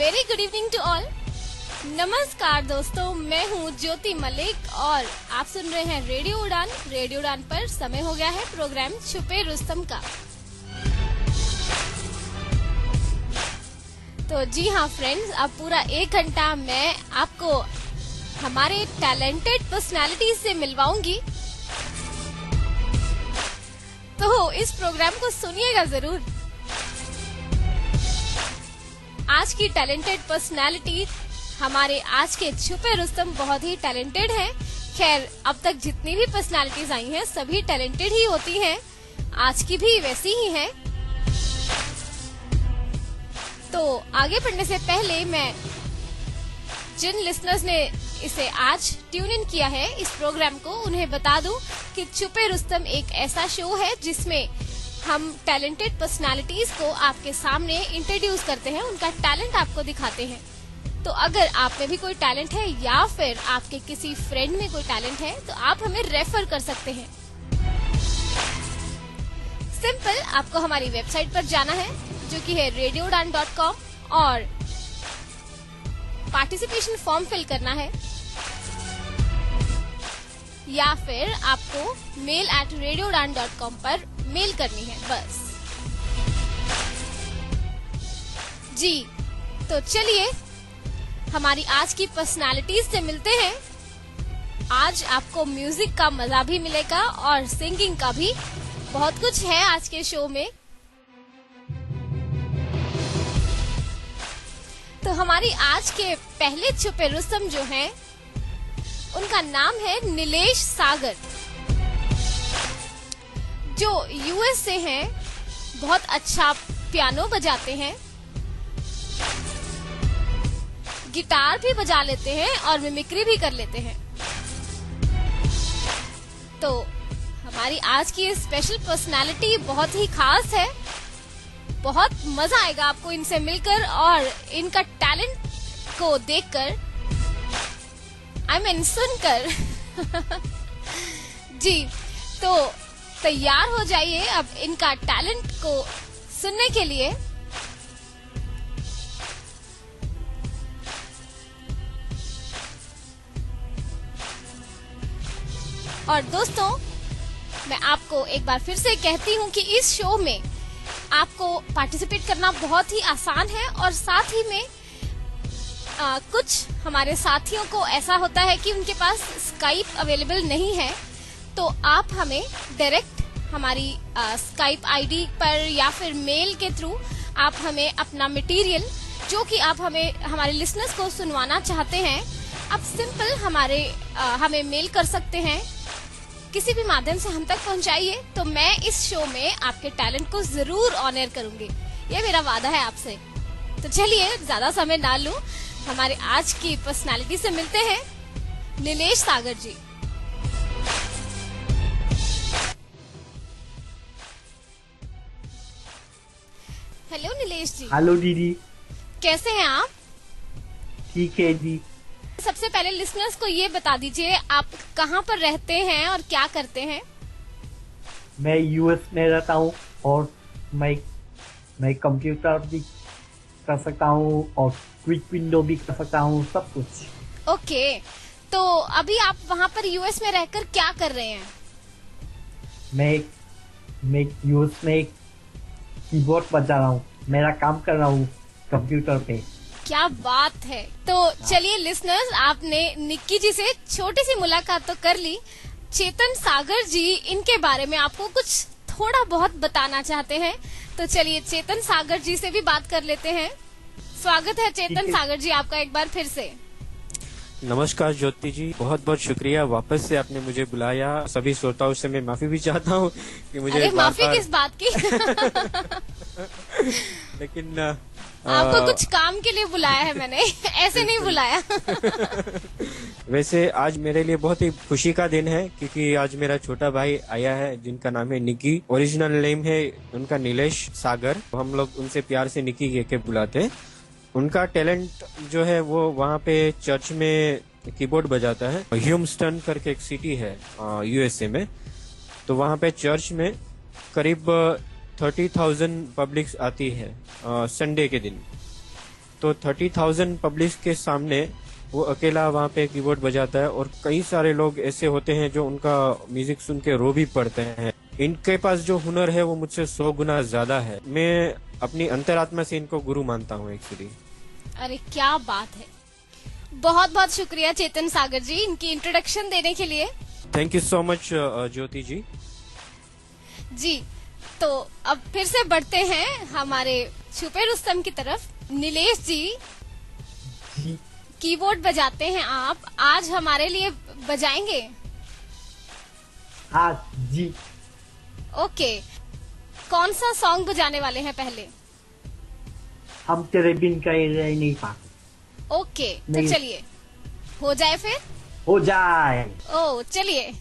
Very good evening to all. नमस्कार दोस्तों, मैं हूँ ज्योति मलिक और आप सुन रहे हैं रेडियो उड़ान। रेडियो उड़ान पर समय हो गया है प्रोग्राम छुपे रुस्तम का। तो जी हाँ फ्रेंड्स, अब पूरा 1 घंटा मैं आपको हमारे टैलेंटेड पर्सनालिटी से मिलवाऊंगी, तो इस प्रोग्राम को सुनिएगा जरूर। आज की टैलेंटेड पर्सनालिटी, हमारे आज के छुपे रुस्तम बहुत ही टैलेंटेड हैं। खैर, अब तक जितनी भी पर्सनालिटीज आई हैं सभी टैलेंटेड ही होती हैं, आज की भी वैसी ही है। तो आगे बढ़ने से पहले मैं जिन लिसनर्स ने इसे आज ट्यून इन किया है इस प्रोग्राम को, उन्हें बता दूं कि छुपे रुस्तम एक ऐसा शो है जिसमें हम टैलेंटेड पर्सनालिटीज को आपके सामने इंट्रोड्यूस करते हैं, उनका टैलेंट आपको दिखाते हैं। तो अगर आप में भी कोई टैलेंट है या फिर आपके किसी फ्रेंड में कोई टैलेंट है तो आप हमें रेफर कर सकते हैं। सिंपल, आपको हमारी वेबसाइट पर जाना है जो कि है radioudan.com और पार्टिसिपेशन फॉर्म फिल करना है, या फिर आपको mail@radioudan.com पर मेल करनी है बस। जी, तो चलिए हमारी आज की पर्सनालिटीज से मिलते हैं। आज आपको म्यूजिक का मजा भी मिलेगा और सिंगिंग का भी, बहुत कुछ है आज के शो में। तो हमारी आज के पहले छुपे रुस्तम जो हैं, उनका नाम है नीलेश सागर, जो यूएस से हैं। बहुत अच्छा पियानो बजाते हैं, गिटार भी बजा लेते हैं और मिमिक्री भी कर लेते हैं। तो हमारी आज की स्पेशल पर्सनालिटी बहुत ही खास है। बहुत मजा आएगा आपको इनसे मिलकर और इनका टैलेंट को देखकर, आई मीन सुनकर। जी, तो तैयार हो जाइए अब इनका टैलेंट को सुनने के लिए। और दोस्तों, मैं आपको एक बार फिर से कहती हूँ कि इस शो में आपको पार्टिसिपेट करना बहुत ही आसान है और साथ ही में कुछ हमारे साथियों को ऐसा होता है कि उनके पास स्काइप अवेलेबल नहीं है, तो आप हमें डायरेक्ट हमारी स्काइप आईडी पर या फिर मेल के थ्रू आप हमें अपना मटेरियल जो कि आप हमारे लिसनर्स को सुनवाना चाहते हैं, आप सिंपल हमें मेल कर सकते हैं। किसी भी माध्यम से हम तक पहुंचाइए, तो मैं इस शो में आपके टैलेंट को जरूर ऑनर करूंगी, ये मेरा वादा है आपसे। तो चलिए ज्यादा समय ना लूं, हमारे आज की पर्सनालिटी से मिलते हैं, नीलेश सागर जी। हेलो नीलेश जी। हेलो दीदी, कैसे हैं आप? ठीक है जी। सबसे पहले लिसनर्स को ये बता दीजिए, आप कहाँ पर रहते हैं और क्या करते हैं? मैं यूएस में रहता हूँ और मैं कंप्यूटर भी कर सकता हूँ और क्विक विंडो भी कर सकता हूँ, सब कुछ। ओके, तो अभी आप वहाँ पर यूएस में रहकर क्या कर रहे हैं? मैं यूएस में कीबोर्ड बजा रहा हूँ, मेरा काम कर रहा हूँ कंप्यूटर पे। क्या बात है। तो चलिए लिसनर्स, आपने निक्की जी से छोटी सी मुलाकात तो कर ली। चेतन सागर जी, इनके बारे में आपको कुछ थोड़ा बहुत बताना चाहते हैं, तो चलिए चेतन सागर जी से भी बात कर लेते हैं। स्वागत है चेतन सागर जी आपका एक बार फिर से। नमस्कार ज्योति जी, बहुत बहुत शुक्रिया वापस से आपने मुझे बुलाया। सभी श्रोताओं से मैं माफी भी चाहता हूँ कि मुझे अरे माफी किस बात की। लेकिन आपको कुछ काम के लिए बुलाया है मैंने, ऐसे नहीं बुलाया। वैसे आज मेरे लिए बहुत ही खुशी का दिन है, क्योंकि आज मेरा छोटा भाई आया है जिनका नाम है निकी। ओरिजिनल नेम है उनका नीलेश सागर, हम लोग उनसे प्यार से निकी कह के बुलाते हैं। उनका टैलेंट जो है वो वहाँ पे चर्च में कीबोर्ड बजाता है। ह्यूमस्टन करके एक सिटी है यूएसए में, तो वहाँ पे चर्च में करीब 30,000 पब्लिक आती है संडे के दिन। तो 30,000 पब्लिक के सामने वो अकेला वहाँ पे कीबोर्ड बजाता है, और कई सारे लोग ऐसे होते हैं जो उनका म्यूजिक सुन के रो भी पड़ते हैं। इनके पास जो हुनर है वो मुझसे 100 गुना ज्यादा है। मैं अपनी अंतरात्मा से इनको गुरु मानता हूँ एक्चुअली। अरे क्या बात है, बहुत बहुत शुक्रिया चेतन सागर जी इनकी इंट्रोडक्शन देने के लिए। थैंक यू सो मच ज्योति जी। जी, तो अब फिर से बढ़ते हैं हमारे छुपे रुस्तम की तरफ। नीलेश जी, जी कीबोर्ड बजाते हैं आप, आज हमारे लिए बजाएंगे? हाँ जी। ओके, कौन सा सॉन्ग बजाने वाले हैं पहले? हम तेरे बिन कहीं रह नहीं पाते। ओके, तो नहीं। चलिए हो जाए फिर। हो जाए। ओ चलिए।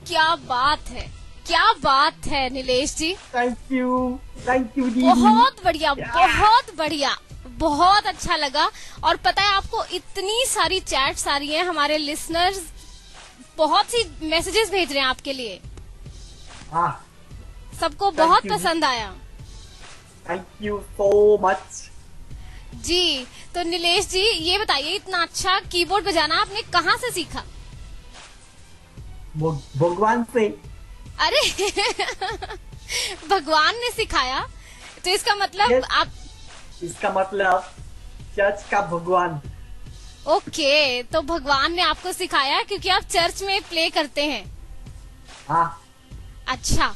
क्या बात है, क्या बात है नीलेश जी। थैंक यू दीदी। बहुत बढ़िया, बहुत बढ़िया, बहुत अच्छा लगा। और पता है आपको, इतनी सारी चैट्स आ रही हैं, हमारे लिसनर्स बहुत सी मैसेजेस भेज रहे हैं आपके लिए। हाँ, सबको बहुत you. पसंद आया। Thank you so much. जी, तो नीलेश जी ये बताइए, इतना अच्छा कीबोर्ड बजाना आपने कहाँ से सीखा? भगवान से। अरे भगवान ने सिखाया, तो इसका मतलब Yes. आप, इसका मतलब चर्च का भगवान। ओके, तो भगवान ने आपको सिखाया क्योंकि आप चर्च में प्ले करते हैं। हाँ। अच्छा,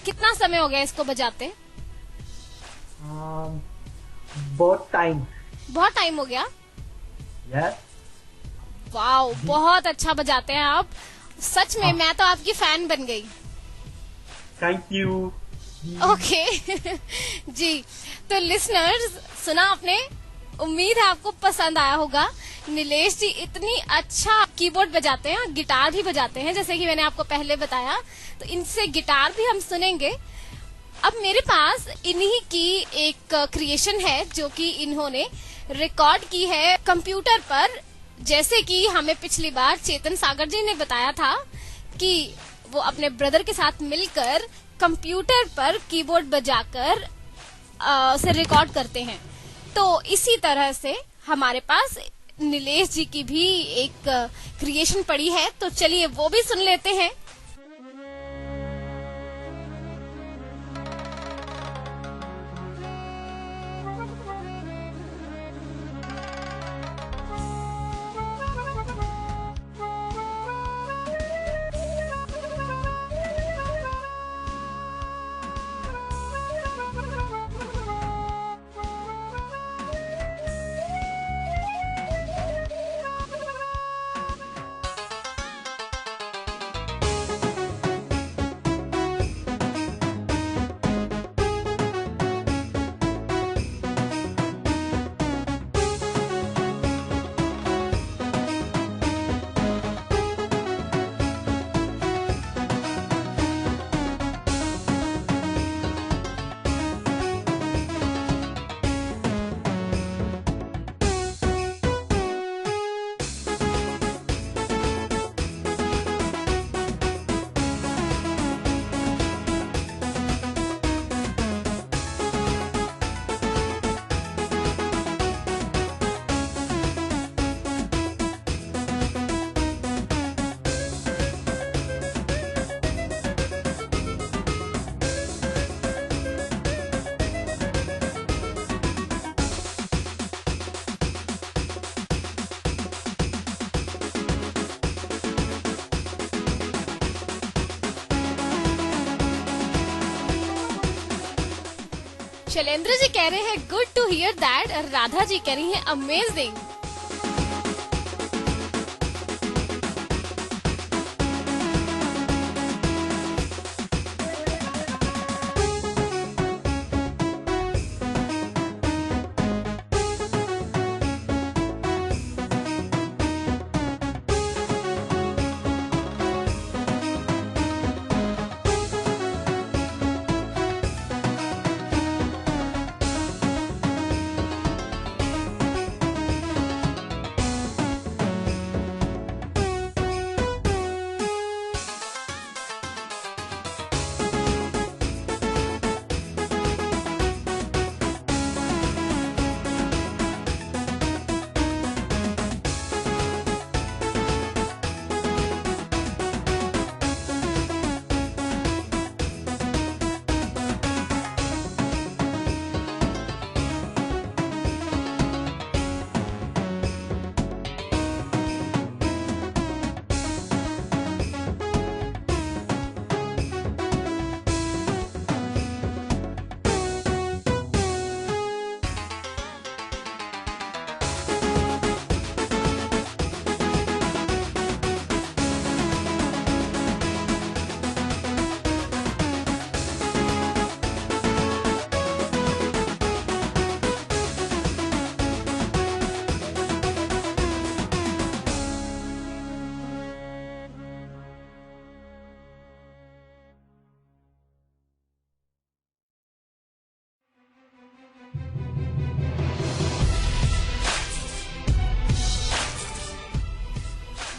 कितना समय हो गया इसको बजाते? बहुत टाइम। बहुत टाइम हो गया। यस। वाओ, बहुत अच्छा बजाते हैं आप, सच में मैं तो आपकी फैन बन गई। Thank you. ओके जी, तो लिसनर्स सुना आपने, उम्मीद है आपको पसंद आया होगा। नीलेश जी इतनी अच्छा कीबोर्ड बजाते हैं और गिटार भी बजाते हैं, जैसे कि मैंने आपको पहले बताया। तो इनसे गिटार भी हम सुनेंगे। अब मेरे पास इन्हीं की एक क्रिएशन है जो कि इन्होंने रिकॉर्ड की है कंप्यूटर पर। जैसे कि हमें पिछली बार चेतन सागर जी ने बताया था कि वो अपने ब्रदर के साथ मिलकर कंप्यूटर पर कीबोर्ड बजाकर उसे रिकॉर्ड करते हैं। तो इसी तरह से हमारे पास नीलेश जी की भी एक क्रिएशन पड़ी है, तो चलिए वो भी सुन लेते हैं। शैलेंद्र जी कह रहे हैं गुड टू हियर दैट, और राधा जी कह रही हैं अमेजिंग।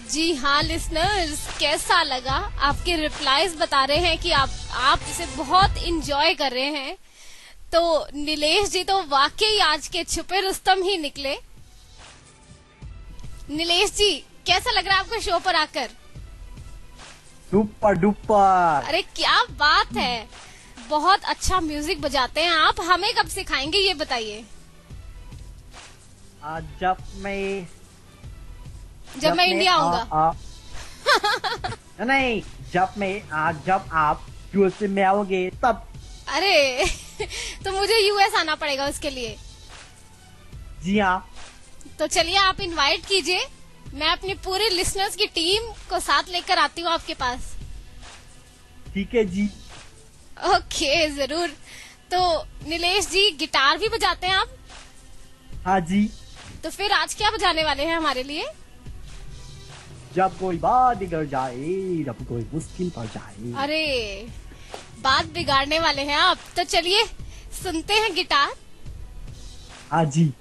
जी हाँ लिसनर्स, कैसा लगा? आपके रिप्लाईज बता रहे हैं कि आप इसे बहुत इंजॉय कर रहे हैं। तो नीलेश जी तो वाकई आज के छुपे रुस्तम ही निकले। नीलेश जी, कैसा लग रहा है आपको शो पर आकर? Super duper. अरे क्या बात है, बहुत अच्छा म्यूजिक बजाते हैं आप। हमें कब सिखाएंगे ये बताइए? जब मैं इंडिया आऊंगा। नहीं, जब आप यूएसए में आओगे तब। अरे तो मुझे यूएस आना पड़ेगा उसके लिए? जी हाँ। तो चलिए आप इनवाइट कीजिए, मैं अपनी पूरी लिसनर्स की टीम को साथ लेकर आती हूँ आपके पास। ठीक है जी। ओके, जरूर। तो नीलेश जी, गिटार भी बजाते हैं आप? हाँ जी। तो फिर आज क्या बजाने वाले हैं हमारे लिए? जब कोई बात बिगड़ जाए, जब कोई मुश्किल पड़ जाए। अरे बात बिगाड़ने वाले हैं आप। तो चलिए सुनते हैं गिटार। हाँ जी।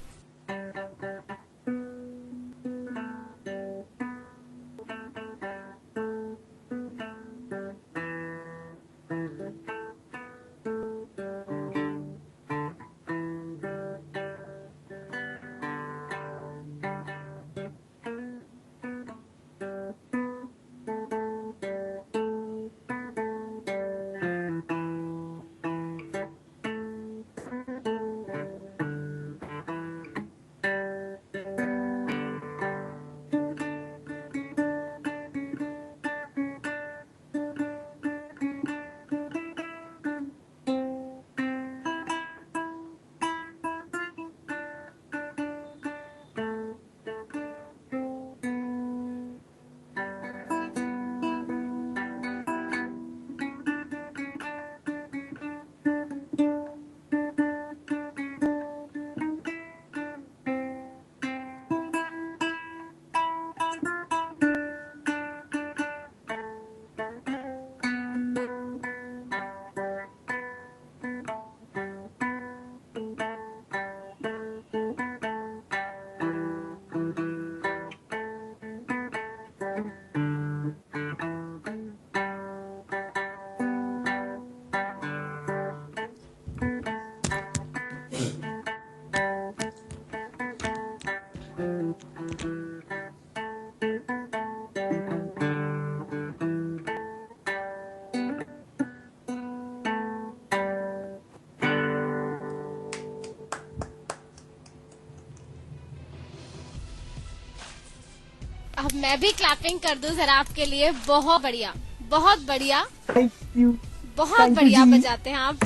अब मैं भी क्लैपिंग कर दूं जरा आपके लिए। बहुत बढ़िया, बहुत बढ़िया, थैंक यू। बहुत बढ़िया बजाते हैं आप।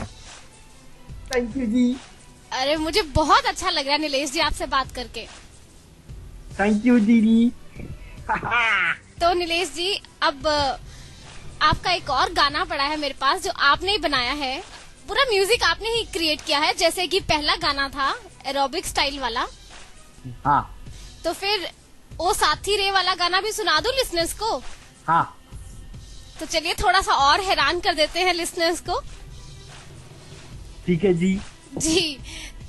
थैंक यू जी। अरे मुझे बहुत अच्छा लग रहा है नीलेश जी आपसे बात करके। थैंक यू दीदी। तो नीलेश जी अब आपका एक और गाना पड़ा है मेरे पास जो आपने ही बनाया है, पूरा म्यूजिक आपने ही क्रिएट किया है, जैसे कि पहला गाना था एरोबिक स्टाइल वाला। हाँ तो फिर ओ साथी रे वाला गाना भी सुना दूं लिसनर्स को? हाँ तो चलिए थोड़ा सा और हैरान कर देते हैं लिसनर्स को। ठीक है जी। जी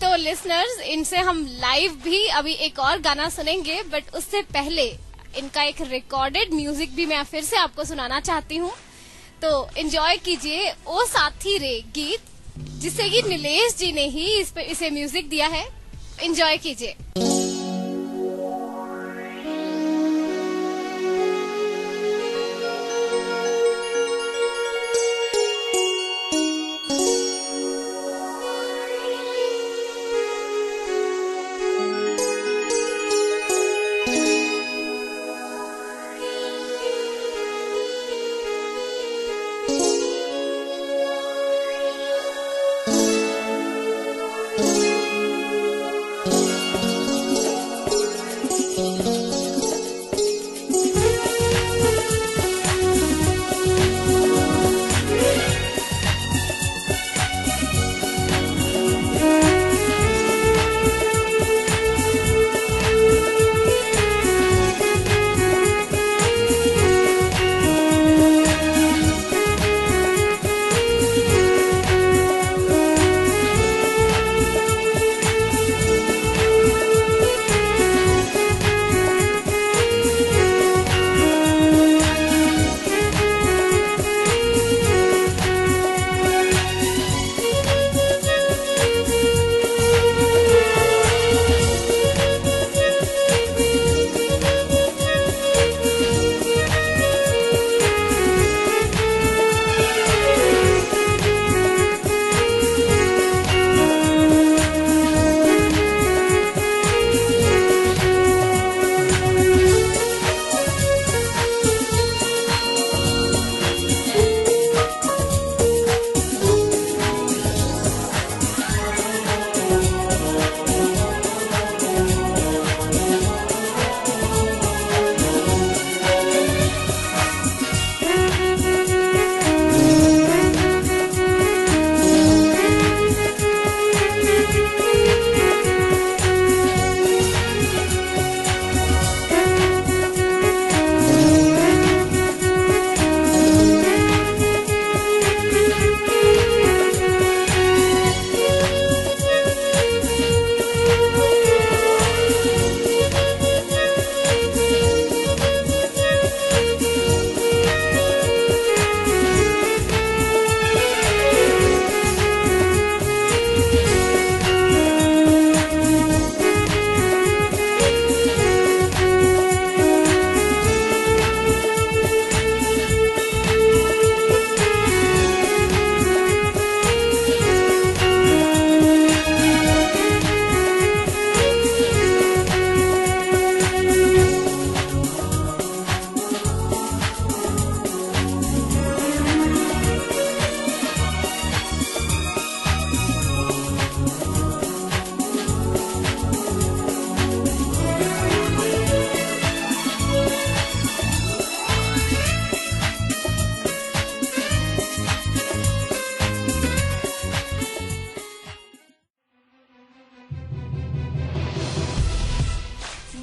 तो लिसनर्स इनसे हम लाइव भी अभी एक और गाना सुनेंगे, बट उससे पहले इनका एक रिकॉर्डेड म्यूजिक भी मैं फिर से आपको सुनाना चाहती हूँ। तो एंजॉय कीजिए ओ साथी रे गीत, जिससे कि नीलेश जी ने ही इसे म्यूजिक दिया है। एंजॉय कीजिए।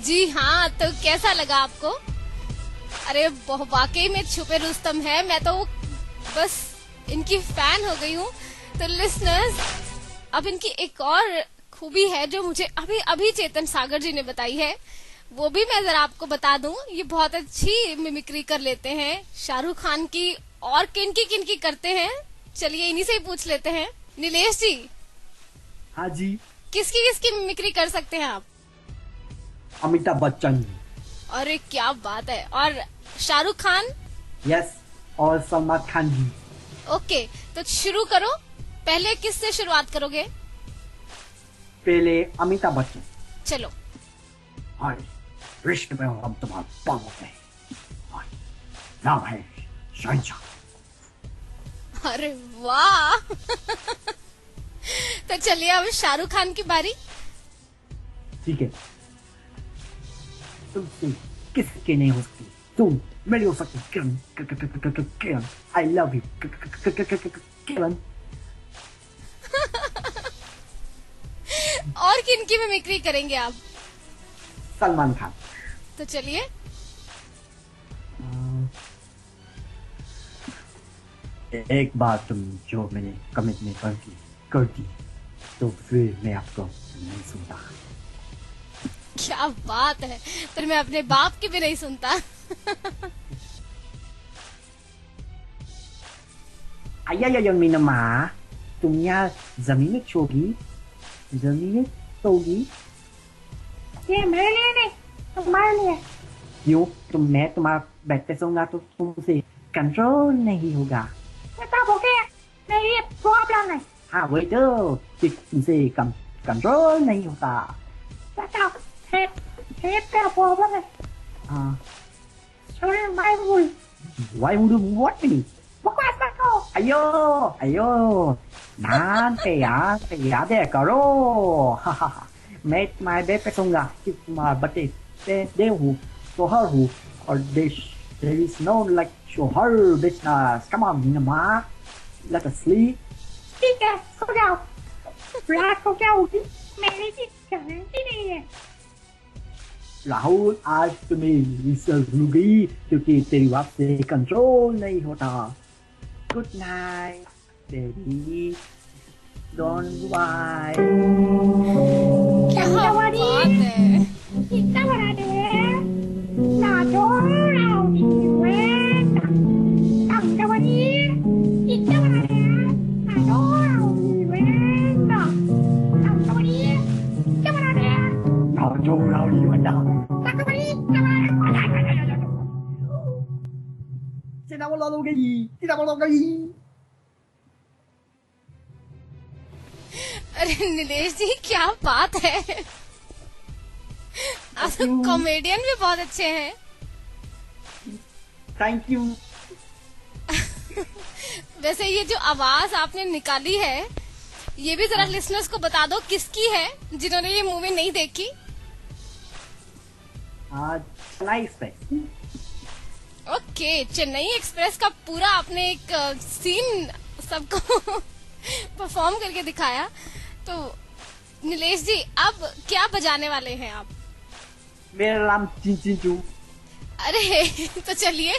जी हाँ, तो कैसा लगा आपको? अरे वाकई में छुपे रुस्तम है, मैं तो बस इनकी फैन हो गई हूँ। तो लिसनर्स, अब इनकी एक और खूबी है जो मुझे अभी अभी चेतन सागर जी ने बताई है, वो भी मैं जरा आपको बता दूं। ये बहुत अच्छी मिमिक्री कर लेते हैं शाहरुख खान की, और किनकी करते हैं, चलिए इन्हीं से ही पूछ लेते हैं। नीलेश जी। हाँ जी। किसकी मिमिक्री कर सकते हैं आप? अमिताभ बच्चन। अरे क्या बात है। और शाहरुख खान? यस, और सलमान खान जी। ओके, तो शुरू करो। पहले किससे शुरुआत करोगे? पहले अमिताभ बच्चन। चलो। हाय, विश्व में हम तुम्हारे पास हैं। हाय, नाम है शहंशाह। अरे वाह। तो चलिए अब शाहरुख खान की बारी। ठीक है। तुमसे किसके नहीं हो सकती, तुम मेरी हो सकती किरण, किरण, आई लव यू किरण। और किनकी मिमिक्री करेंगे आप? सलमान खान। तो चलिए। एक बार तुम जो मैंने कमिटमेंट कर दी तो फिर मैं आपको नहीं सुनता। क्या बात है, पर मैं अपने बाप की भी नहीं सुनता। Ayah yang minum mah, तुमने जमीन छोगी, जमीन तोगी। ये मेरे लिए नहीं, तुम्हारे लिए। क्यों? मैं तुम्हारा बैठते सोऊंगा तो तुमसे कंट्रोल नहीं होगा। तब हो गया, मेरी प्रॉब्लम है। हाँ वही तो, कि तुमसे कंट्रोल नहीं होता। बताओ, है क्या प्रॉब्लम है? हाँ। Sorry, my rule. Why would you want me? बकवास मत करो। अयो अयो, याद है करो। मैं तुम्हारे बेड पे सोऊंगा, कि तुम्हारे बच्चे देव हूँ, शोहर हूँ, और there is no like शोहर business. Come on, मीनमा, let us sleep. ठीक है, सो जाओ। रात को क्या होगी, मेरी की गारंटी नहीं है। राहुल, आज तुम्हें रिसर्च लूंगी क्योंकि तेरी बात से कंट्रोल नहीं होता। Good night, baby. Don't cry. क्या बात है। Kita berada na dorau di wena. Ang kawani, kita berada na dorau di wena. Ang kawani, kita berada. Now don't rowdy one down. Ang kawani, kita berada. Tidak mau lalu gay, tidak mau lalu gay. अरे नीलेश जी, क्या बात है। आप comedian भी बहुत अच्छे हैं। Thank you. वैसे ये जो आवाज आपने निकाली है, ये भी जरा लिसनर्स को बता दो किसकी है, जिन्होंने ये मूवी नहीं देखी। Chennai express. Okay, Chennai express का पूरा आपने एक सीन सबको परफॉर्म करके दिखाया। तो नीलेश जी, अब क्या बजाने वाले हैं आप? मेरा नाम चिंचिंचू। अरे तो चलिए।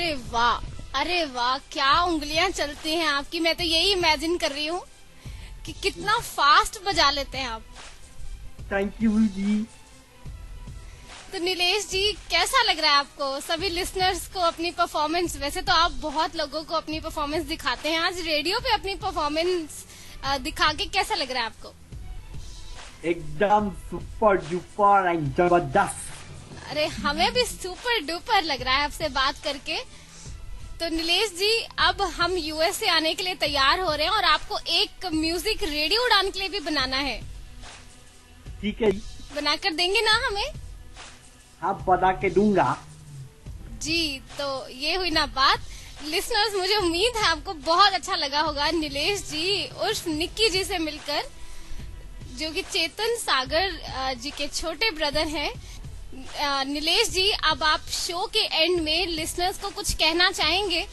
अरे वाह, क्या उंगलियां चलती हैं आपकी। मैं तो यही इमेजिन कर रही हूँ कि कितना फास्ट बजा लेते हैं आप। थैंक यू जी। तो नीलेश जी, कैसा लग रहा है आपको सभी लिसनर्स को अपनी परफॉर्मेंस? वैसे तो आप बहुत लोगों को अपनी परफॉर्मेंस दिखाते हैं, आज रेडियो पे अपनी परफॉर्मेंस दिखा के कैसा लग रहा है आपको? एकदम सुपर डुपर एंड जबरदस्त। अरे, हमें भी सुपर डुपर लग रहा है आपसे बात करके। तो नीलेश जी, अब हम यूएस से आने के लिए तैयार हो रहे हैं और आपको एक म्यूजिक रेडियो उड़ान के लिए भी बनाना है। ठीक है, बनाकर देंगे ना हमें? हाँ बता के दूंगा जी। तो ये हुई ना बात। लिसनर्स, मुझे उम्मीद है आपको बहुत अच्छा लगा होगा नीलेश जी उर्फ निक्की जी से मिलकर, जो कि चेतन सागर जी के छोटे ब्रदर हैं। नीलेश जी, अब आप शो के एंड में लिसनर्स को कुछ कहना चाहेंगे?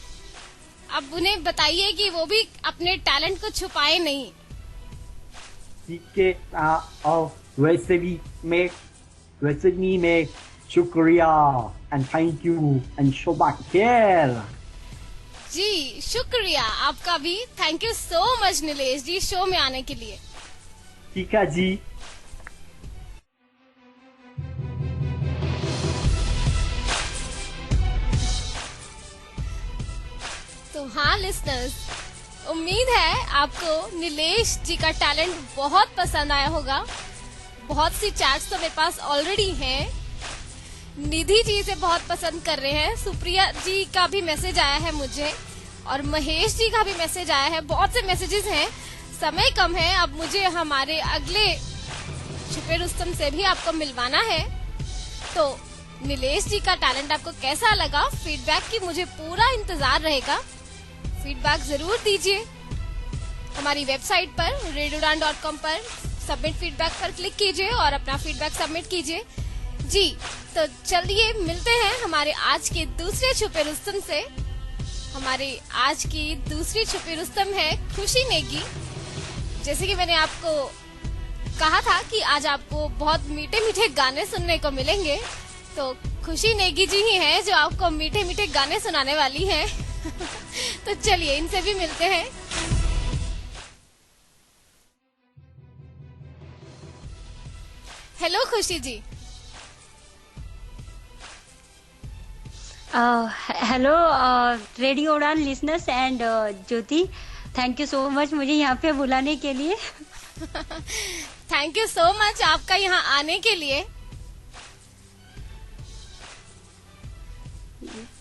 अब उन्हें बताइए कि वो भी अपने टैलेंट को छुपाए नहीं। ठीक है। और वैसे भी मैं शुक्रिया and thank you and Shobha Kher. जी, शुक्रिया आपका भी। Thank you so much Nilesh ji show में आने के लिए। ठीक है जी। तो हाँ लिसनर्स, उम्मीद है आपको नीलेश जी का टैलेंट बहुत पसंद आया होगा। बहुत सी चैट्स तो मेरे पास ऑलरेडी हैं। निधि जी से बहुत पसंद कर रहे हैं, सुप्रिया जी का भी मैसेज आया है मुझे, और महेश जी का भी मैसेज आया है। बहुत से मैसेजेस हैं। समय कम है, अब मुझे हमारे अगले छुपे रुस्तम से भी आपको मिलवाना है। तो नीलेश जी का टैलेंट आपको कैसा लगा, फीडबैक की मुझे पूरा इंतजार रहेगा। फीडबैक जरूर दीजिए। हमारी वेबसाइट पर rediodan.com पर सबमिट फीडबैक पर क्लिक कीजिए और अपना फीडबैक सबमिट कीजिए। जी, तो चलिए मिलते हैं हमारे आज के दूसरे छुपे रुस्तम से। हमारी आज की दूसरी छुपी रुस्तम है खुशी नेगी। जैसे कि मैंने आपको कहा था कि आज आपको बहुत मीठे मीठे गाने सुनने को मिलेंगे, तो खुशी नेगी जी ही हैं जो आपको मीठे मीठे गाने सुनाने वाली हैं। तो चलिए इनसे भी मिलते हैं। हेलो खुशी जी। हेलो रेडियो उड़ान listeners and Jyoti, thank you so much मुझे यहाँ पे बुलाने के लिए। थैंक यू सो मच आपका यहाँ आने के लिए।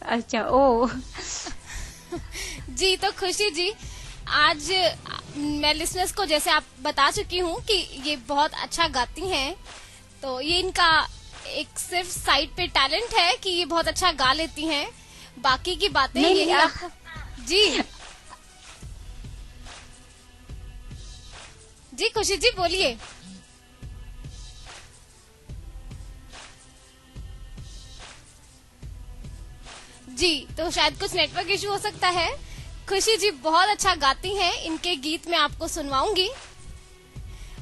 अच्छा, ओ जी, तो खुशी जी, आज मैं लिसनर्स को जैसे आप बता चुकी हूँ कि ये बहुत अच्छा गाती हैं। तो ये इनका एक सिर्फ साइड पे टैलेंट है कि ये बहुत अच्छा गा लेती हैं। बाकी की बातें यही आपको। जी जी खुशी जी बोलिए। जी, तो शायद कुछ नेटवर्क इशू हो सकता है। खुशी जी बहुत अच्छा गाती हैं, इनके गीत मैं आपको सुनवाऊंगी।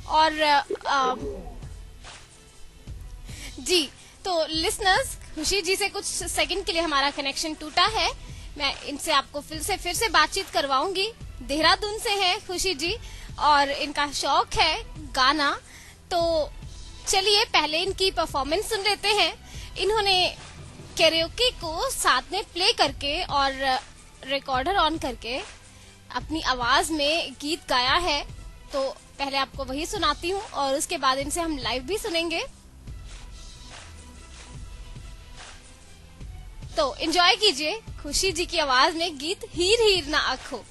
और जी, तो लिसनर्स, खुशी जी से कुछ सेकंड के लिए हमारा कनेक्शन टूटा है। मैं इनसे आपको फिर से बातचीत करवाऊंगी। देहरादून से हैं खुशी जी और इनका शौक है गाना। तो चलिए पहले इनकी परफॉर्मेंस सुन लेते हैं। इन्होंने कैरियोके को साथ में प्ले करके और रिकॉर्डर ऑन करके अपनी आवाज में गीत गाया है। तो पहले आपको वही सुनाती हूँ और उसके बाद इनसे हम लाइव भी सुनेंगे। तो एंजॉय कीजिए खुशी जी की आवाज में गीत हीर हीर ना आँखों।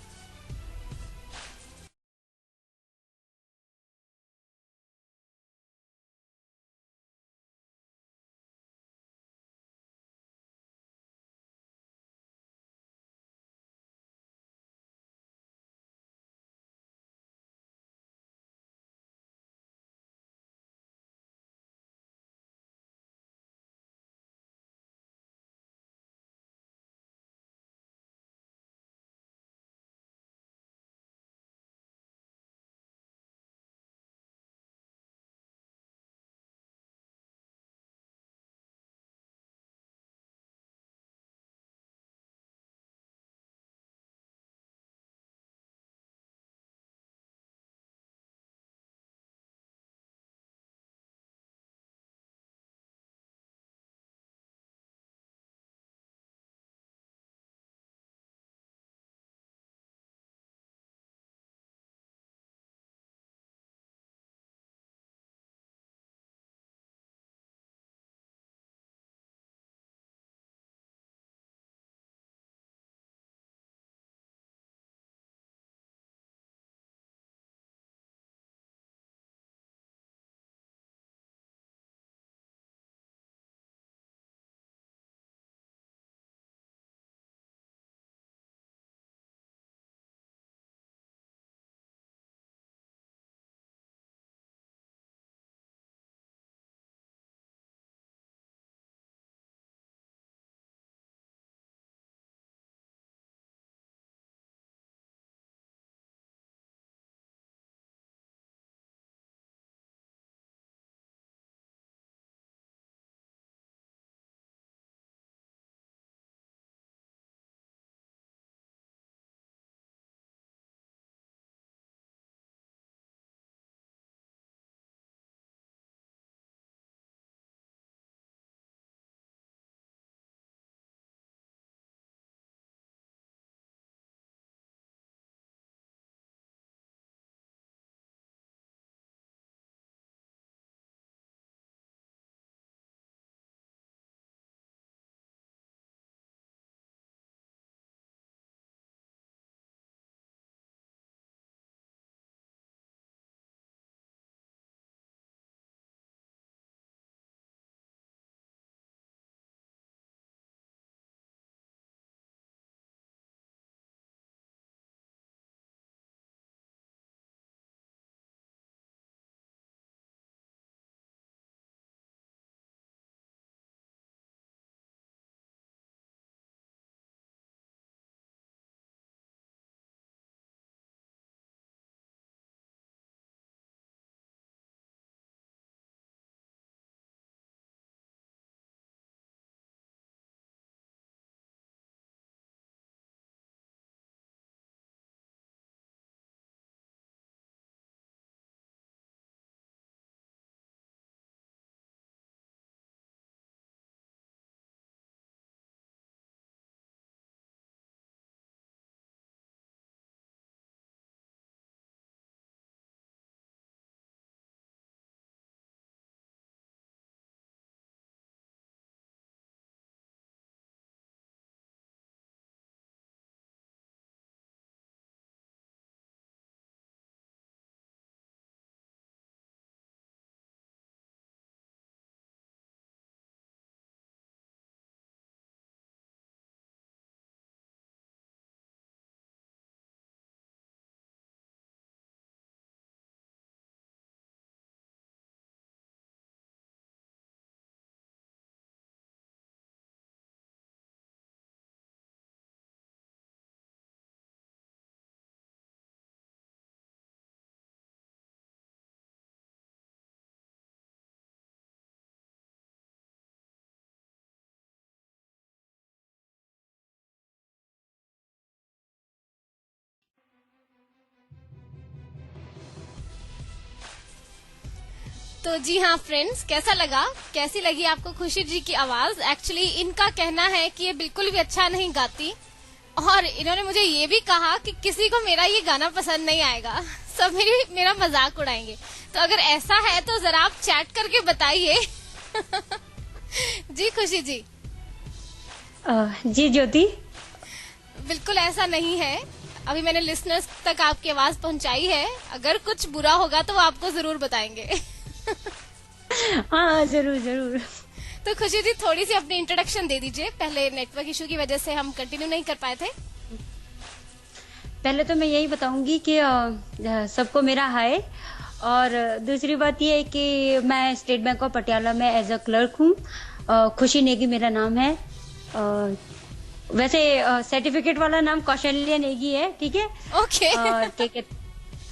तो जी हाँ फ्रेंड्स, कैसा लगा, कैसी लगी आपको खुशी जी की आवाज? एक्चुअली इनका कहना है कि ये बिल्कुल भी अच्छा नहीं गाती, और इन्होंने मुझे ये भी कहा कि किसी को मेरा ये गाना पसंद नहीं आएगा, सब मेरा मजाक उड़ाएंगे। तो अगर ऐसा है तो जरा आप चैट करके बताइए। जी खुशी जी। जी ज्योति। बिल्कुल ऐसा नहीं है, अभी मैंने लिसनर्स तक आपकी आवाज पहुंचाई है, अगर कुछ बुरा होगा तो वो आपको जरूर बताएंगे। हाँ जरूर जरूर। तो खुशी जी थोड़ी सी अपनी इंट्रोडक्शन दे दीजिए, पहले नेटवर्क इशू की वजह से हम कंटिन्यू नहीं कर पाए थे। पहले तो मैं यही बताऊंगी कि सबको मेरा हाय, और दूसरी बात ये है कि मैं स्टेट बैंक ऑफ पटियाला में एज अ क्लर्क हूँ। खुशी नेगी मेरा नाम है। वैसे सर्टिफिकेट वाला नाम कौशल्या नेगी है, ठीक है। ओके। और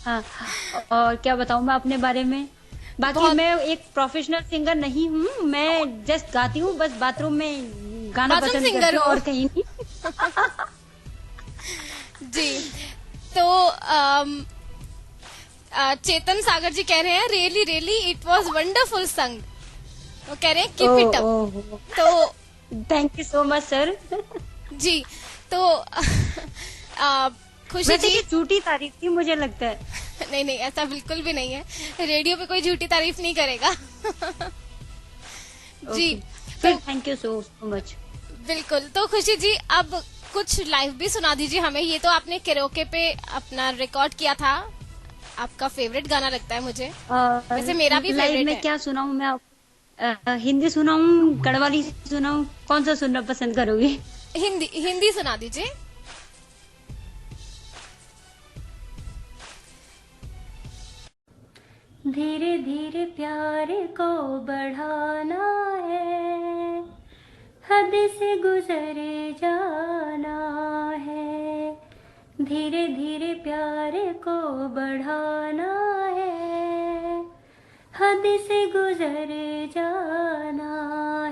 हाँ, और क्या बताऊं मैं अपने बारे में। बाकी मैं एक प्रोफेशनल सिंगर नहीं हूँ, मैं जस्ट गाती हूँ बस, बाथरूम में गाना पसंद करती हूँ और कहीं नहीं। जी। तो चेतन सागर जी कह रहे हैं really really it was wonderful song, वो कह रहे हैं कीप इट अप। तो thank you so much sir. जी तो खुशी जी, झूठी तारीफ थी मुझे लगता है। नहीं नहीं, ऐसा बिल्कुल भी नहीं है, रेडियो पे कोई झूठी तारीफ नहीं करेगा। जी फिर थैंक यू सो मच। बिल्कुल। तो खुशी जी अब कुछ लाइव भी सुना दीजिए हमें, ये तो आपने कैरोके पे अपना रिकॉर्ड किया था, आपका फेवरेट गाना लगता है मुझे, वैसे मेरा भी फेवरेट में है। क्या सुनाऊं मैं? हिंदी सुनाऊं, गढ़वाली सुनाऊं, कौन सा सुनना पसंद करोगे? हिंदी सुना दीजिए। धीरे धीरे प्यार को बढ़ाना है, हद से गुजर जाना है। धीरे धीरे प्यार को बढ़ाना है, हद से गुजर जाना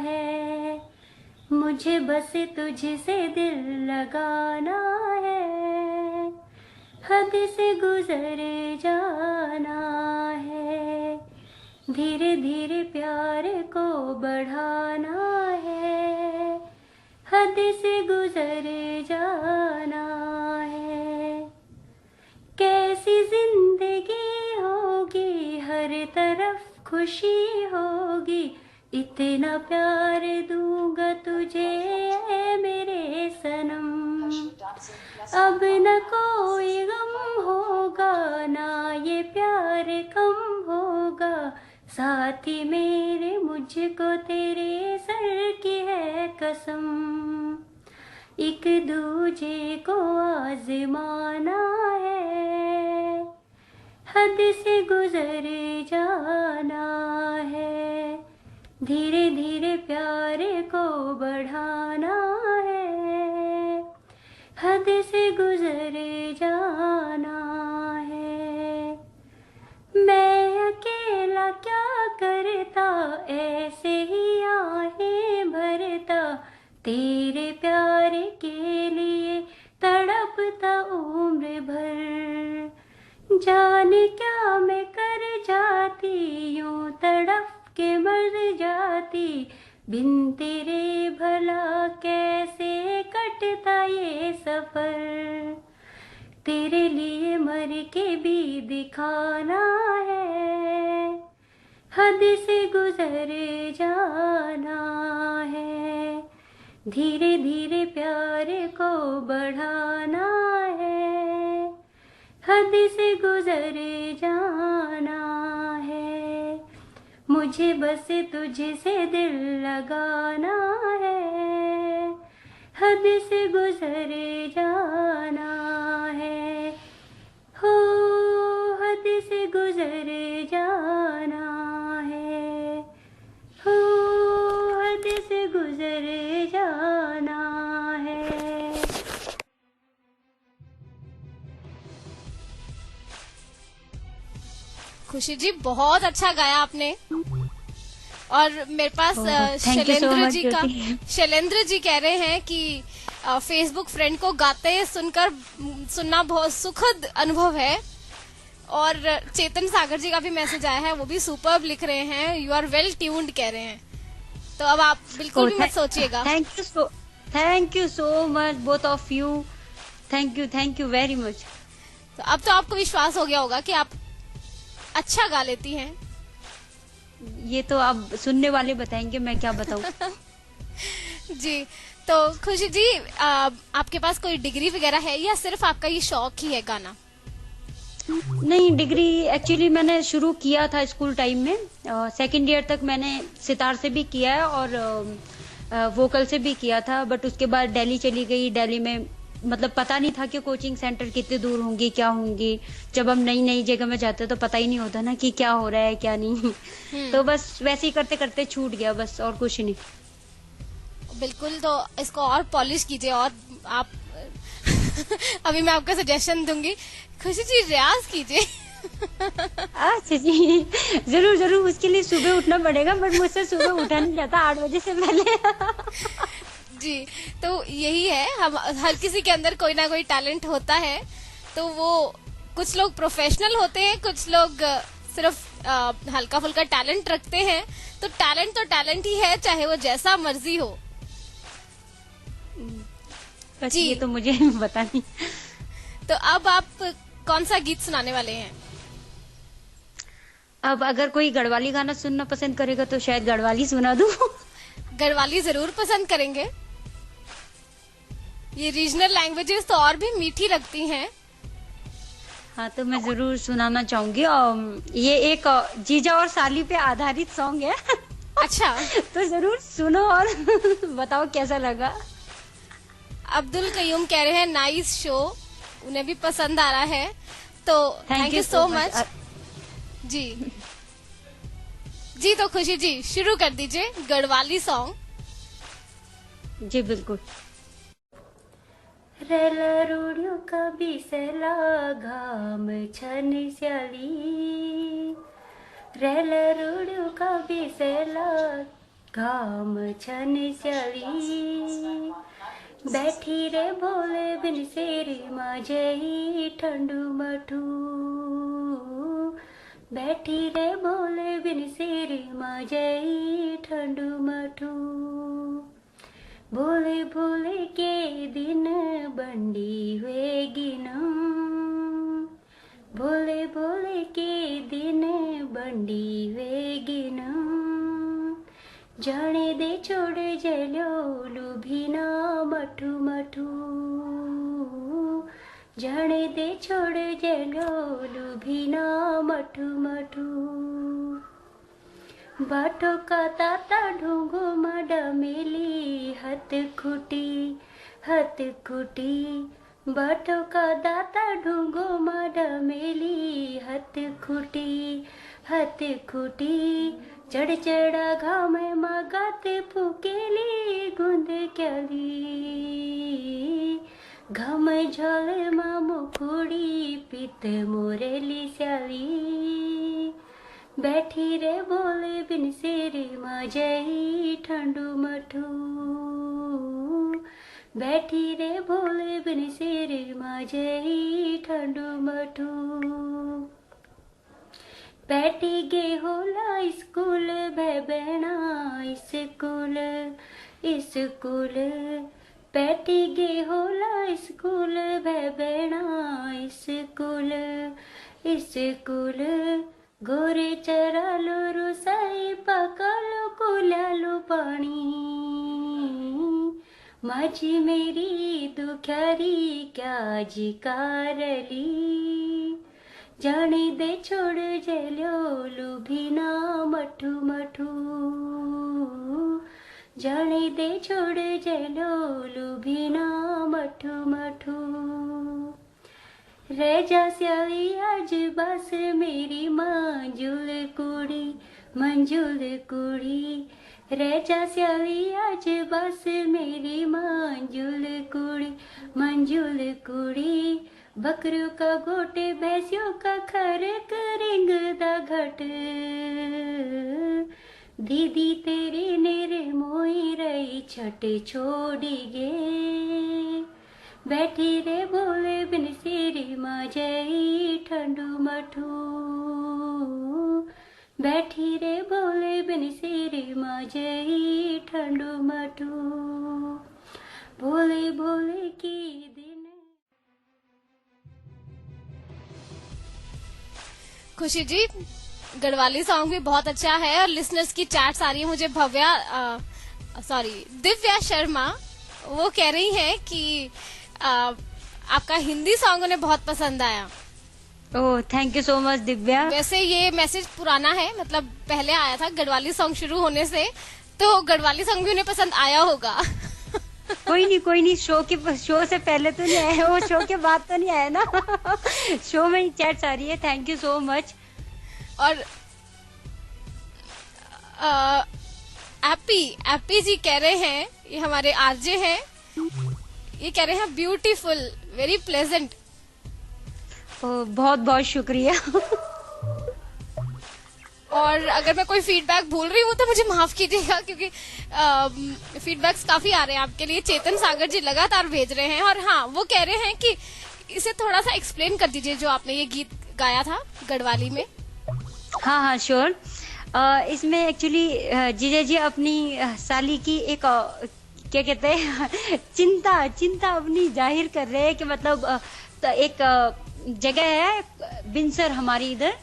है। मुझे बस तुझसे दिल लगाना है, हद से गुजर जाना है। धीरे धीरे प्यार को बढ़ाना है, हद से गुजर जाना है। कैसी जिंदगी होगी, हर तरफ खुशी होगी, इतना प्यार दूंगा तुझे मेरे सनम। अब न कोई गम होगा, ना ये प्यार कम होगा। साथी मेरे मुझको तेरे सर की है कसम, एक दूजे को आजमाना है, हद से गुजर जाना है। धीरे धीरे प्यार को बढ़ाना है, हद से गुजर जाना है। मैं अकेला क्या करता, ऐसे ही आहें भरता, तेरे प्यार के लिए तड़पता उम्र भर। जाने क्या मैं कर जाती, यूं तड़प के मर जाती, बिन तेरे भला कैसे कटता ये सफर। तेरे लिए मर के भी दिखाना है, हद से गुजर जाना है। धीरे धीरे प्यार को बढ़ाना है, हद से गुजर जाना है। मुझे बस तुझसे दिल लगाना है, हद से गुजर जाना है। हो हद से गुजर जाना है, हो हद से गुजर जाना है। खुशी जी बहुत अच्छा गाया आपने। और मेरे पास शैलेंद्र जी कह रहे हैं कि फेसबुक फ्रेंड को गाते सुनना बहुत सुखद अनुभव है, और चेतन सागर जी का भी मैसेज आया है, वो भी सुपर्ब लिख रहे हैं, यू आर वेल ट्यून्ड कह रहे हैं। तो अब आप बिल्कुल भी मत सोचिएगा। Thank you so much both of you, thank you very much. तो अब तो आपको विश्वास हो गया होगा कि आप अच्छा गा लेती हैं। ये तो आप सुनने वाले बताएंगे, मैं क्या बताऊं। जी, तो खुशी जी, आपके पास कोई डिग्री वगैरह है या सिर्फ आपका ये शौक ही है गाना? नहीं, डिग्री एक्चुअली मैंने शुरू किया था स्कूल टाइम में, सेकंड ईयर तक मैंने सितार से भी किया है और वोकल से भी किया था। बट उसके बाद दिल्ली चली गई। दिल्ली में मतलब पता नहीं था कि कोचिंग सेंटर कितने दूर होंगे, क्या होंगे। जब हम नई नई जगह में जाते तो पता ही नहीं होता ना कि क्या हो रहा है क्या नहीं। तो बस वैसे ही करते करते छूट गया बस, और कुछ नहीं। बिल्कुल, तो इसको और पॉलिश कीजिए। और आप अभी मैं आपको सजेशन दूंगी, खुशी जी रियाज कीजिए। अच्छा जी, जरूर जरूर, उसके लिए सुबह उठना पड़ेगा, बट मुझसे सुबह उठा नहीं जाता 8 बजे से पहले। जी, तो यही है, हम हर किसी के अंदर कोई ना कोई टैलेंट होता है। तो वो कुछ लोग प्रोफेशनल होते हैं, कुछ लोग सिर्फ हल्का फुल्का टैलेंट रखते हैं। तो टैलेंट ही है, चाहे वो जैसा मर्जी हो। जी, ये तो मुझे पता नहीं। तो अब आप कौन सा गीत सुनाने वाले हैं? अब अगर कोई गढ़वाली गाना सुनना पसंद करेगा तो शायद गढ़वाली सुना दूं। गढ़वाली जरूर पसंद करेंगे। ये रीजनल लैंग्वेजेस तो और भी मीठी लगती हैं। हाँ, तो मैं जरूर सुनाना चाहूंगी। ये एक जीजा और साली पे आधारित सॉन्ग है। अच्छा। तो जरूर सुनो और बताओ कैसा लगा। अब्दुल कयूम कह रहे हैं नाइस शो, उन्हें भी पसंद आ रहा है। तो थैंक यू सो मच। जी जी, तो खुशी जी शुरू कर दीजिए गढ़वाली सॉन्ग। जी बिल्कुल। रेला रूड़ियों का बिसला घाम छन स्याली, रेला रूड़ियों का बिसला घाम छन स्याली, बैठी रे भोले बिन सेरी माझे ठंडू मठू, बैठी रे भोले बिन सेरी माझे ठंडू मठू, भोले भोले के दिन बंडी हुए गिना, भोले भोले के दिन बंडी हुए गिना, जाने दे छोड़ जलो लुभिना मठू मठू, जाने दे छोड़ जलो लुभिना मठू मठू, बाटो का ताता ढूंगो माडा मेली हथ खुटी, बाटो का दाता ढूंगो माडा मेली हथ खुटी, चढ़ चढ़ा घाम मगात फुकेली गुंद क्याली, घाम झोल मा मुकुड़ी पित मोरेली स्याली, बैठी रे बोले बिन सेरी माझे ठंडू मठू, बैठी रे बोले बिन सेरी माझे ठंडू मठू, बैठी गे होला स्कूल बेबेना स्कूल, बैठी गे होला स्कूल बेबेना स्कूल, गोरे चरालो रुसाई पकालो कुलालो पानी, माझी मेरी दुख्यारी क्या जिकारली, जाने दे छोड़ जलो लुभिना मठू मठू, जाने दे छोड़ जलो लुभिना मठू मठू, रह जा स्याली आज बस मेरी मंजुल कुड़ी, रह जा स्याली आज बस मेरी मंजुल कुड़ी, बकरू का गोटे भैंसियों का खरक रिंग दा घट, दीदी तेरे नेरे मोई रही छट छोड़ी गे, बैठी रे बोले बिन सिरी मजई ठंडू मठू बैठी रे बोले बिन सिरी मजई ठंडू मठू भोले भोले की दिन। खुशी जी, गढ़वाली सॉन्ग भी बहुत अच्छा है और लिसनर्स की चैट्स आ रही है मुझे। दिव्या शर्मा वो कह रही हैं कि आपका हिंदी सॉन्ग उन्हें बहुत पसंद आया। Oh thank you so much Divya. वैसे ये मैसेज पुराना है, मतलब पहले आया था गढ़वाली सॉन्ग शुरू होने से, तो गढ़वाली सॉन्ग भी उन्हें पसंद आया होगा। कोई नहीं, शो से पहले तो नहीं आया, वो शो के बाद तो नहीं आया ना। शो में ही चैट्स आ रही है। Thank you so much. और एप्पी जी कह रहे हैं, ये हमारे आरजे हैं, ये कह रहे हैं ब्यूटीफुल, वेरी प्लेजेंट। बहुत बहुत शुक्रिया। और अगर मैं कोई फीडबैक भूल रही हूँ तो मुझे माफ कीजिएगा, क्योंकि फीडबैक्स काफी आ रहे हैं आपके लिए। चेतन सागर जी लगातार भेज रहे हैं। और हाँ, वो कह रहे हैं कि इसे थोड़ा सा एक्सप्लेन कर दीजिए, जो आपने ये गीत गाया था गढ़वाली में। हाँ श्योर। इसमें एक्चुअली जीजा जी अपनी साली की एक क्या कहते हैं चिंता अपनी जाहिर कर रहे हैं कि मतलब एक जगह है बिनसर हमारी इधर,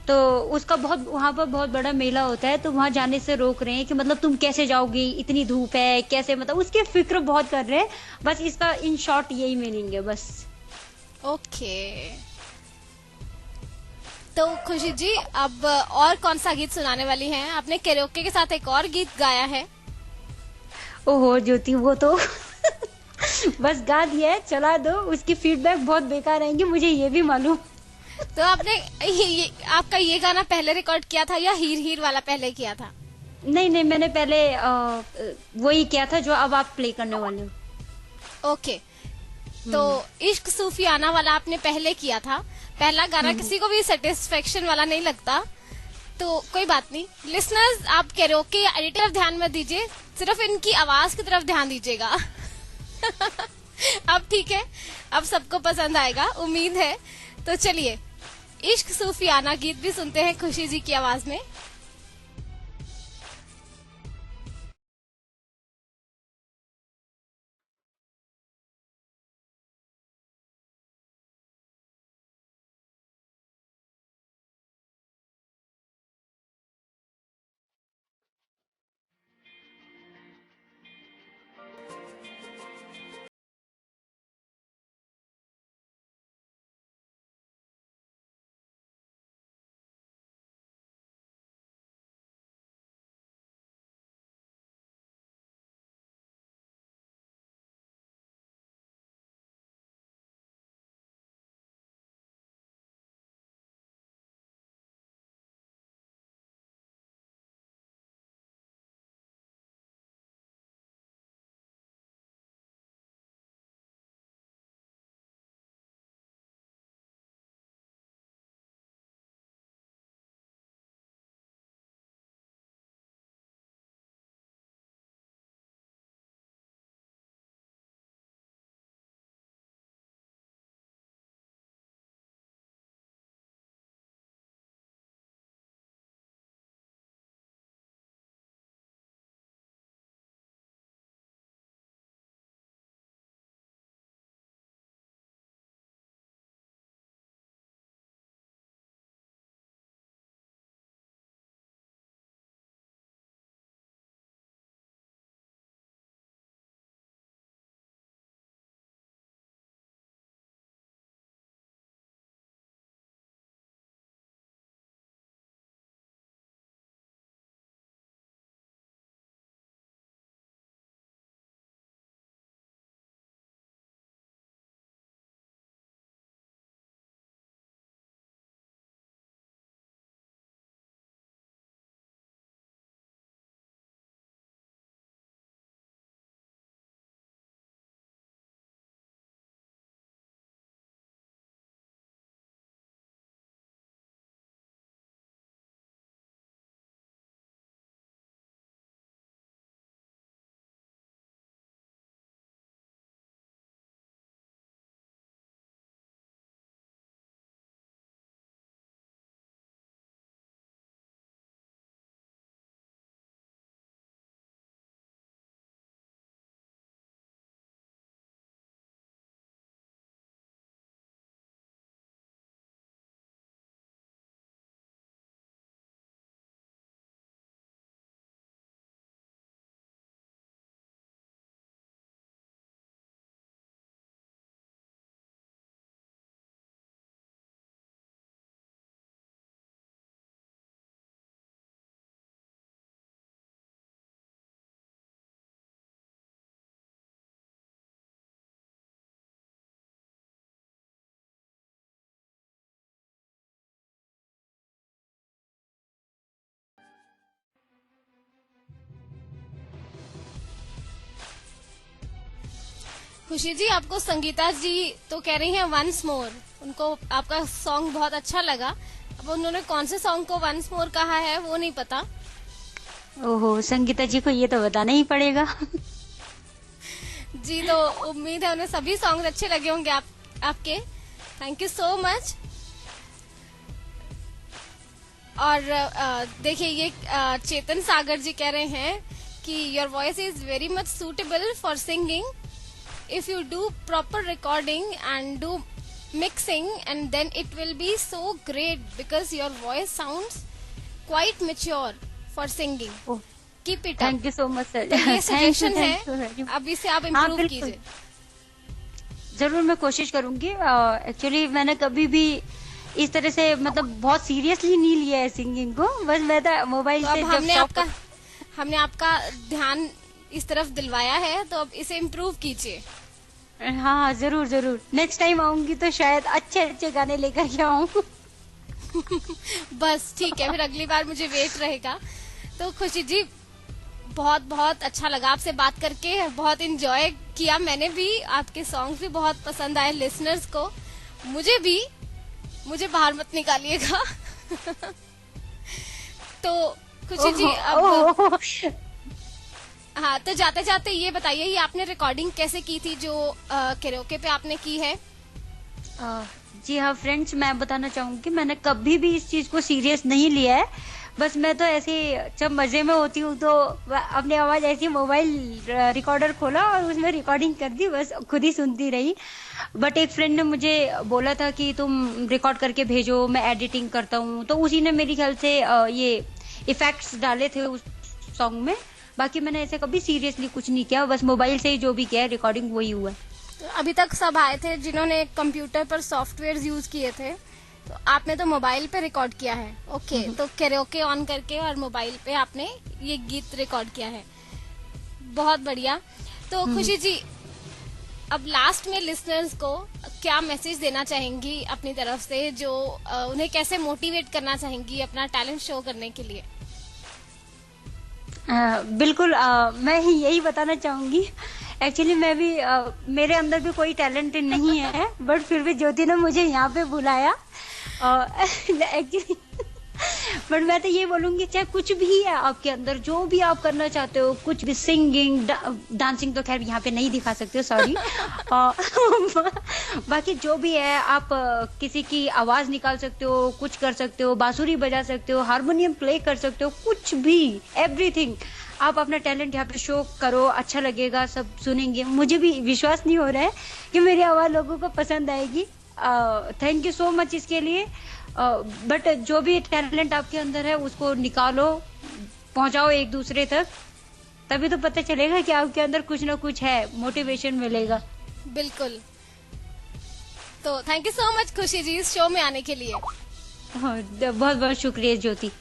तो उसका वहाँ पर बहुत बड़ा मेला होता है, तो वहाँ जाने से रोक रहे हैं कि मतलब तुम कैसे जाओगी, इतनी धूप है कैसे, मतलब उसकी फिक्र बहुत कर रहे हैं। बस इसका इन शॉर्ट यही मीनिंग है बस। ओके, तो खुशी जी अब और कौन सा गीत सुनाने वाली हैं? आपने कैरोके के साथ एक और गीत गाया है। ओहो ज्योति, वो तो बस गा दिया है, चला दो। उसकी फीडबैक बहुत बेकार आएंगी, मुझे ये भी मालूम। तो आपने आपका ये गाना पहले रिकॉर्ड किया था या हीर हीर वाला पहले किया था? नहीं, मैंने पहले वही किया था जो अब आप प्ले करने वाले हो। ओके, तो इश्क सूफियाना वाला आपने पहले किया था। पहला गाना किसी को भी सेटिस्फेक्शन वाला नहीं लगता, तो कोई बात नहीं। लिसनर्स, आप कैरोके या एडिटर ध्यान मत दीजिए, सिर्फ इनकी आवाज की तरफ ध्यान दीजिएगा। अब ठीक है, अब सबको पसंद आएगा, उम्मीद है। तो चलिए, इश्क सूफियाना गीत भी सुनते हैं खुशी जी की आवाज में। खुशी जी, आपको संगीता जी तो कह रही हैं वंस मोर, उनको आपका सॉन्ग बहुत अच्छा लगा। अब उन्होंने कौन से सॉन्ग को वंस मोर कहा है वो नहीं पता। ओहो, संगीता जी को ये तो बताना ही पड़ेगा। जी, तो उम्मीद है उन्हें सभी सॉन्ग अच्छे लगे होंगे आपके। Thank you so much. और देखिए, ये चेतन सागर जी कह रहे हैं कि your voice is very much suitable for singing if you do proper recording and do mixing and then it will be so great because your voice sounds quite mature for singing. Keep it up. Thank you so much sir. तो ये suggestion है, अब इसे आप improve कीजिए। जरूर मैं कोशिश करूंगी। एक्चुअली मैंने कभी भी इस तरह से मतलब बहुत सीरियसली नहीं लिया है सिंगिंग को, बस मैं तो मोबाइल तो से अब हमने आपका ध्यान इस तरफ दिलवाया है, तो अब इसे इम्प्रूव कीजिए। हाँ जरूर जरूर, नेक्स्ट टाइम आऊंगी तो शायद अच्छे अच्छे गाने लेकर के आऊँ। बस ठीक है, फिर अगली बार मुझे वेट रहेगा। तो खुशी जी, बहुत बहुत अच्छा लगा आपसे बात करके, बहुत इंजॉय किया मैंने भी, आपके सॉन्ग्स भी बहुत पसंद आए लिसनर्स को, मुझे बाहर मत निकालिएगा। तो खुशी जी, अब हाँ, तो जाते जाते ये बताइए, ये आपने रिकॉर्डिंग कैसे की थी जो कैरोके पे आपने की है? जी हाँ फ्रेंड्स, मैं बताना चाहूंगी मैंने कभी भी इस चीज को सीरियस नहीं लिया है। बस मैं तो ऐसे जब मजे में होती हूँ तो अपनी आवाज ऐसी मोबाइल रिकॉर्डर खोला और उसमें रिकॉर्डिंग कर दी, बस खुद ही सुनती रही। बट एक फ्रेंड ने मुझे बोला था कि तुम रिकॉर्ड करके भेजो, मैं एडिटिंग करता हूँ, तो उसी ने मेरे ख्याल से ये इफेक्ट्स डाले थे उस सॉन्ग में। बाकी मैंने ऐसे कभी सीरियसली कुछ नहीं किया, बस मोबाइल से ही जो भी किया रिकॉर्डिंग वही हुआ। अभी तक सब आए थे जिन्होंने कंप्यूटर पर सॉफ्टवेयर यूज किए थे, तो आपने तो मोबाइल पे रिकॉर्ड किया है। ओके, तो कैरोके ऑन करके और मोबाइल पे आपने ये गीत रिकॉर्ड किया है, बहुत बढ़िया। तो खुशी जी, अब लास्ट में लिसनर्स को क्या मैसेज देना चाहेंगी अपनी तरफ से, जो उन्हें कैसे मोटिवेट करना चाहेंगी अपना टैलेंट शो करने के लिए? बिल्कुल, मैं यही बताना चाहूंगी। एक्चुअली मैं भी मेरे अंदर भी कोई टैलेंट नहीं है, बट फिर भी ज्योति ने मुझे यहाँ पे बुलाया। एक्चुअली बट मैं तो ये बोलूंगी, चाहे कुछ भी है आपके अंदर, जो भी आप करना चाहते हो, कुछ भी, सिंगिंग, डांसिंग तो खैर यहाँ पे नहीं दिखा सकते हो, सॉरी। बाकी जो भी है, आप किसी की आवाज निकाल सकते हो, कुछ कर सकते हो, बांसुरी बजा सकते हो, हारमोनियम प्ले कर सकते हो, कुछ भी, एवरीथिंग। आप अपना टैलेंट यहाँ पे शो करो, अच्छा लगेगा, सब सुनेंगे। मुझे भी विश्वास नहीं हो रहा है कि मेरी आवाज लोगों को पसंद आएगी। थैंक यू सो मच इसके लिए। बट जो भी टैलेंट आपके अंदर है उसको निकालो, पहुंचाओ एक दूसरे तक, तभी तो पता चलेगा कि आपके अंदर कुछ ना कुछ है, मोटिवेशन मिलेगा। बिल्कुल। तो थैंक यू सो मच खुशी जी इस शो में आने के लिए। बहुत बहुत शुक्रिया ज्योति।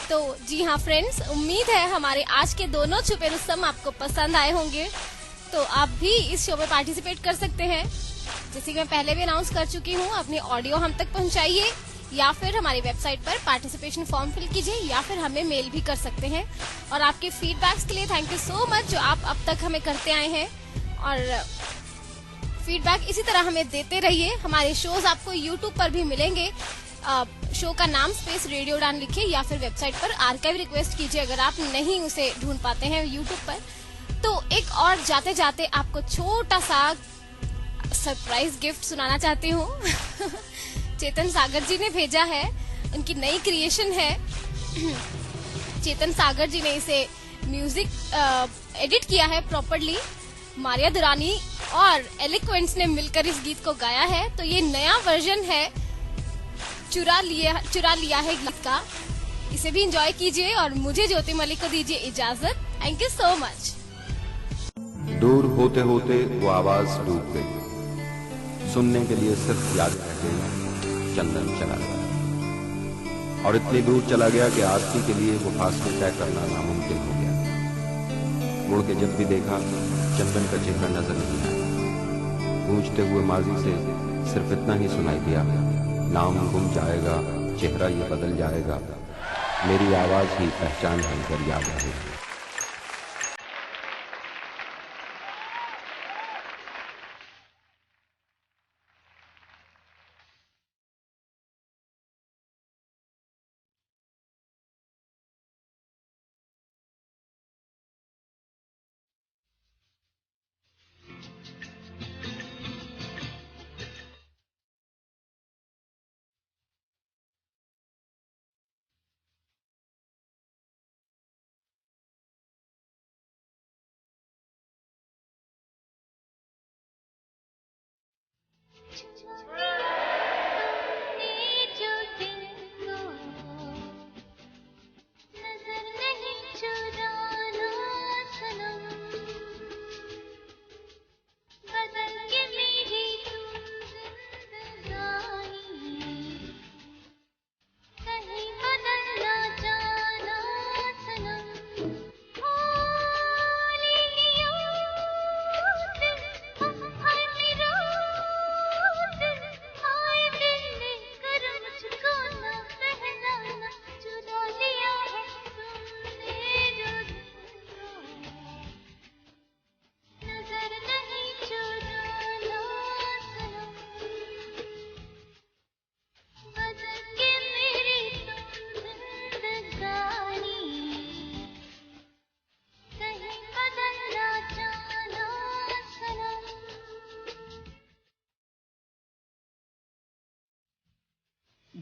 तो जी हाँ फ्रेंड्स, उम्मीद है हमारे आज के दोनों छुपे रुस्तम आपको पसंद आए होंगे। तो आप भी इस शो में पार्टिसिपेट कर सकते हैं, जैसे कि मैं पहले भी अनाउंस कर चुकी हूँ। अपनी ऑडियो हम तक पहुँचाइए, या फिर हमारी वेबसाइट पर पार्टिसिपेशन फॉर्म फिल कीजिए, या फिर हमें मेल भी कर सकते हैं। और आपके फीडबैक्स के लिए थैंक यू सो मच, जो आप अब तक हमें करते आए हैं। और फीडबैक इसी तरह हमें देते रहिए। हमारे शोज आपको यूट्यूब पर भी मिलेंगे। शो का नाम स्पेस रेडियो उड़ान लिखिए, या फिर वेबसाइट पर आर्काइव रिक्वेस्ट कीजिए अगर आप नहीं उसे ढूंढ पाते हैं यूट्यूब पर। तो एक और जाते जाते आपको छोटा सा सरप्राइज गिफ्ट सुनाना चाहती हूँ। चेतन सागर जी ने भेजा है, उनकी नई क्रिएशन है। चेतन सागर जी ने इसे म्यूजिक एडिट किया है प्रॉपरली। मारिया दुरानी और एलिक्वेंस ने मिलकर इस गीत को गाया है। तो ये नया वर्जन है, चुरा लिया है गीत का। इसे भी एंजॉय कीजिए और मुझे ज्योति मलिक को दीजिए इजाजत। Thank you so much. दूर होते होते वो आवाज डूब गई, सुनने के लिए सिर्फ याद रह गई। चंदन चला गया और इतनी दूर चला गया कि आरती के लिए वो फासले तय करना नामुमकिन हो गया। मुड़ के जब भी देखा, चंदन का चेहरा नजर नहीं आया। गूंजते हुए माजी से सिर्फ इतना ही सुनाई दिया, नाम गुम जाएगा, चेहरा ये बदल जाएगा, मेरी आवाज ही पहचान बनकर याद आएगी।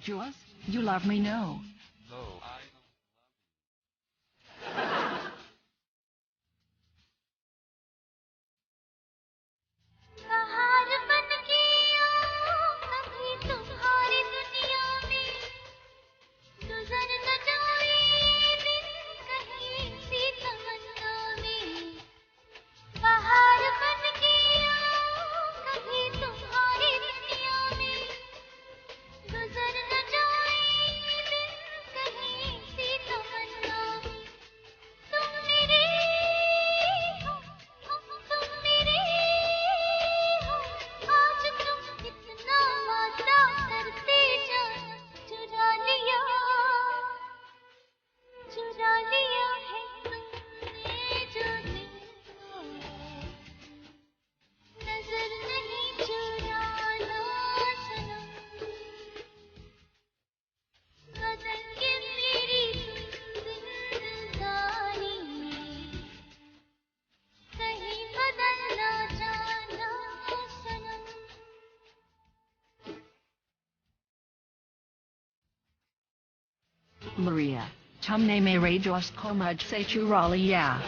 Jules, you love me, no? No, I Maria, tumne mere dost komaj se churaliya.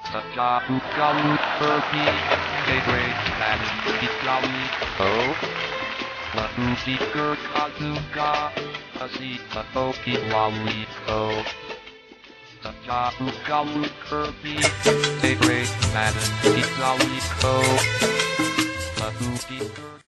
Sajahukam Perpi, Gateway Planet Islami, Oh, Mahusikar Kazuka, Asita Toki Wami, Oh, Sajahukam Perpi, Gateway Planet Islami, Oh, Mahusikar